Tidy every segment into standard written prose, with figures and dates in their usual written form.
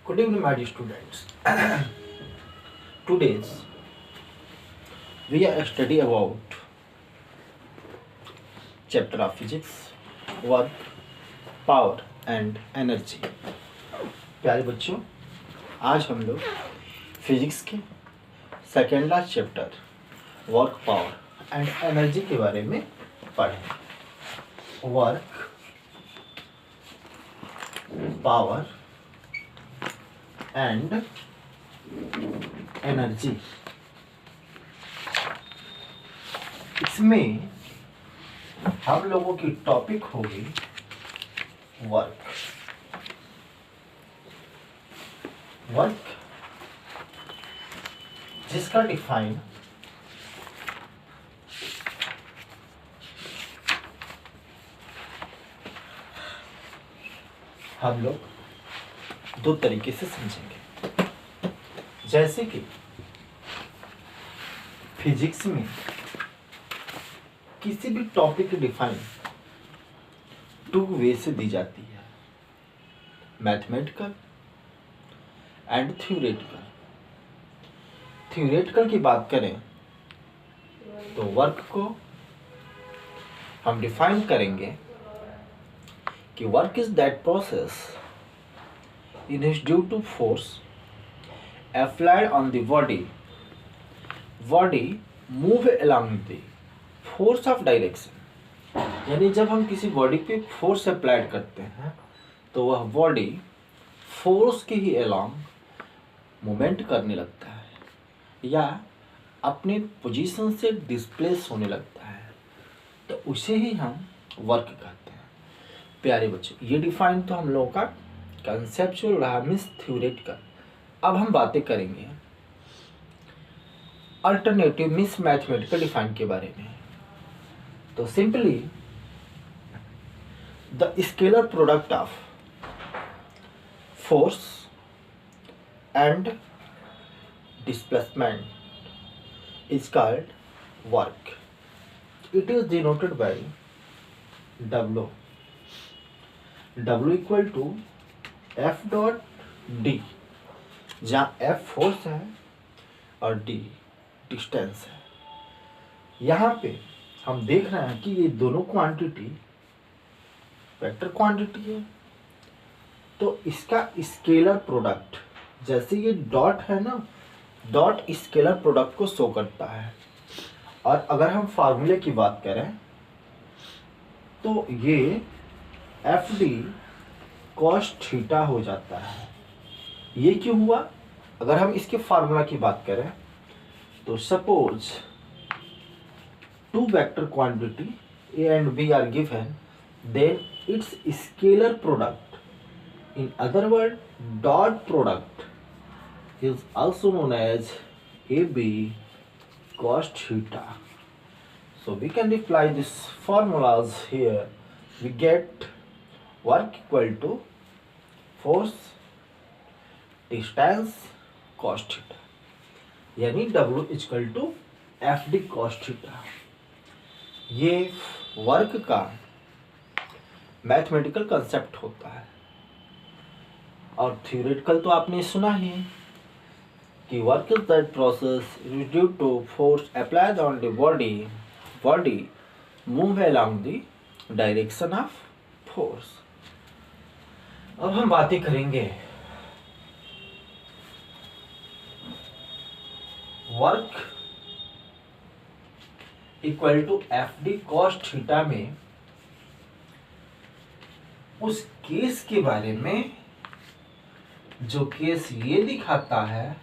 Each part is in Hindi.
Good evening, my dear students. Today we are study about chapter of physics, work, power and energy. प्यारे बच्चों, आज हम लोग फिजिक्स के second last chapter work, power and energy के बारे में पढ़ें। Work, power and energy. इसमें हम लोगों की टॉपिक होगी वर्क। वर्क जिसका डिफाइन हम लोग दो तरीके से समझेंगे। जैसे कि फिजिक्स में किसी भी टॉपिक की डिफाइन टू वे से दी जाती है, मैथमेटिकल एंड थ्योरेटिकल। थ्योरेटिकल की बात करें तो वर्क को हम डिफाइन करेंगे कि work is that process in is due to force applied on the body move along the force of direction। यानी जब हम किसी बॉडी पे फोर्स अप्लाइड करते हैं तो वह बॉडी फोर्स के ही अलोंग मूवमेंट करने लगता है या अपने पोजीशन से डिस्प्लेस होने लगता है, तो उसे ही हम वर्क कहते हैं। प्यारे बच्चों, ये डिफाइन तो हम लोगों का कंसेप्चुअल रहा, मीन्स थ्योरेटिकल। अब हम बातें करेंगे अल्टरनेटिव मीन्स मैथमेटिकल डिफाइन के बारे में। तो simply the scalar product of force and displacement is called work. It is denoted by W equal to F dot D, जहाँ एफ फोर्स है और डी डिस्टेंस है। यहाँ पे हम देख रहे हैं कि ये दोनों क्वांटिटी वेक्टर क्वांटिटी है, तो इसका स्केलर प्रोडक्ट, जैसे ये डॉट है ना, डॉट स्केलर प्रोडक्ट को शो करता है। और अगर हम फार्मूले की बात करें तो ये एफ डी कॉस थीटा हो जाता है। ये क्यों हुआ? अगर हम इसके फार्मूला की बात करें तो suppose two vector quantity A and B are given, then its scalar product, in other word dot product, is also known as A B cos theta. So we can apply this formulas here. We get work equal to force distance cos theta, यानी W equal to F D cos theta। ये वर्क का मैथमेटिकल कंसेप्ट होता है। और थ्योरेटिकल तो आपने सुना ही कि work is that process due to force applied on the body move along the direction of force। अब हम बातें करेंगे work equal to F D cos theta में उस केस के बारे में जो केस ये दिखाता है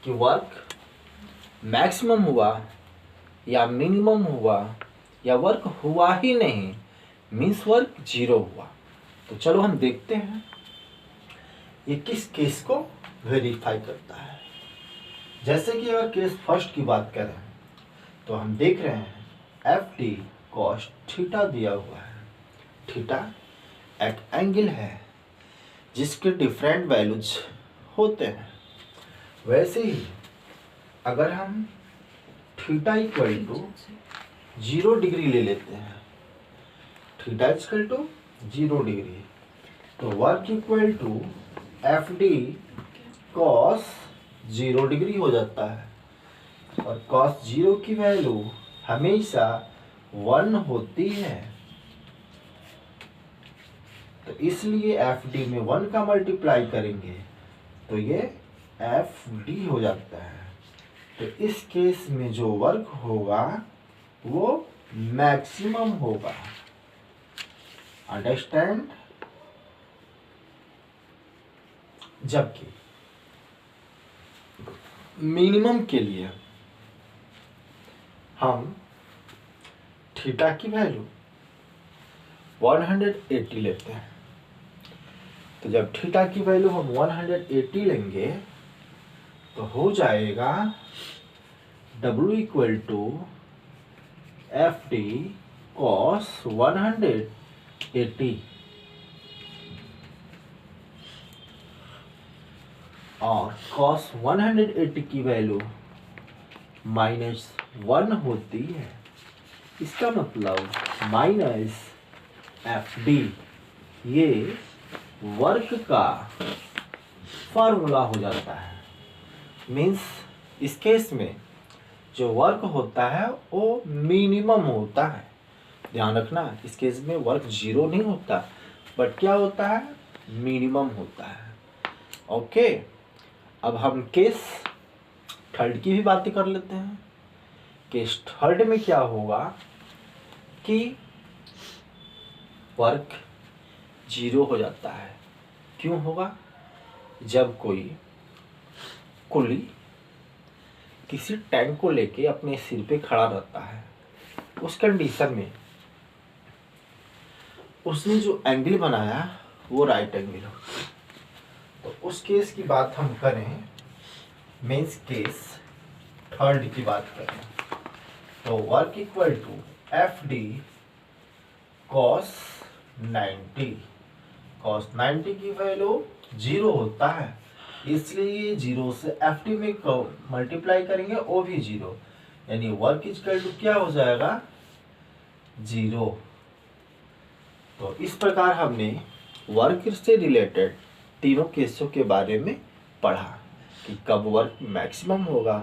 कि वर्क मैक्सिमम हुआ या मिनिमम हुआ या वर्क हुआ ही नहीं, मीन्स वर्क जीरो हुआ। तो चलो हम देखते हैं ये किस केस को वेरीफाई करता है। जैसे कि अगर केस फर्स्ट की बात करें तो हम देख रहे हैं एफ डी कॉस थीटा दिया हुआ है। थीटा एक एंगल है जिसके डिफरेंट वैल्यूज होते हैं। वैसे ही अगर हम थीटा इक्वल टू 0 डिग्री ले लेते हैं, थीटा इक्वल टू 0 डिग्री, तो work equal to F D cos 0 degree हो जाता है और कॉस 0 की वैल्यू हमेशा 1 होती है, तो इसलिए एफ डी में 1 का मल्टीप्लाई करेंगे तो ये एफ डी हो जाता है। तो इस केस में जो वर्क होगा वो मैक्सिमम होगा। अंडरस्टैंड? जबकि मिनिमम के लिए हम थीटा की वैल्यू 180 लेते हैं। तो जब थीटा की वैल्यू हम 180 लेंगे तो हो जाएगा W equal to F D cos 180 और कॉस 180 की वैल्यू -1 होती है। इसका मतलब माइनस एफ डी ये वर्क का फॉर्मूला हो जाता है। मीन्स इस केस में जो वर्क होता है वो मिनिमम होता है। ध्यान रखना, इस केस में वर्क 0 नहीं होता बट क्या होता है, मिनिमम होता है। ओके, अब हम केस थर्ड की भी बातें कर लेते हैं। केस थर्ड में क्या होगा कि वर्क 0 हो जाता है। क्यों होगा? जब कोई कुली किसी टैंक को लेके अपने सिर पे खड़ा रहता है, उस कंडीशन में उसने जो एंगल बनाया वो राइट एंगल हो। तो उस केस की बात हम करें, मीन्स केस थर्ड की बात करें, तो work equal to F D cos 90। Cos 90 की वैल्यू 0 होता है, इसलिए 0 से एफ डी में मल्टीप्लाई करेंगे वो भी 0, यानी वर्क इक्वल टू क्या हो जाएगा, 0। तो इस प्रकार हमने वर्क से रिलेटेड तीनों केसों के बारे में पढ़ा कि कब वर्क मैक्सिमम होगा,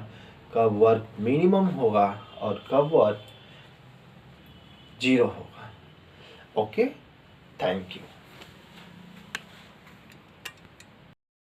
कब वर्क मिनिमम होगा और कब वर्क 0 होगा। Okay, thank you.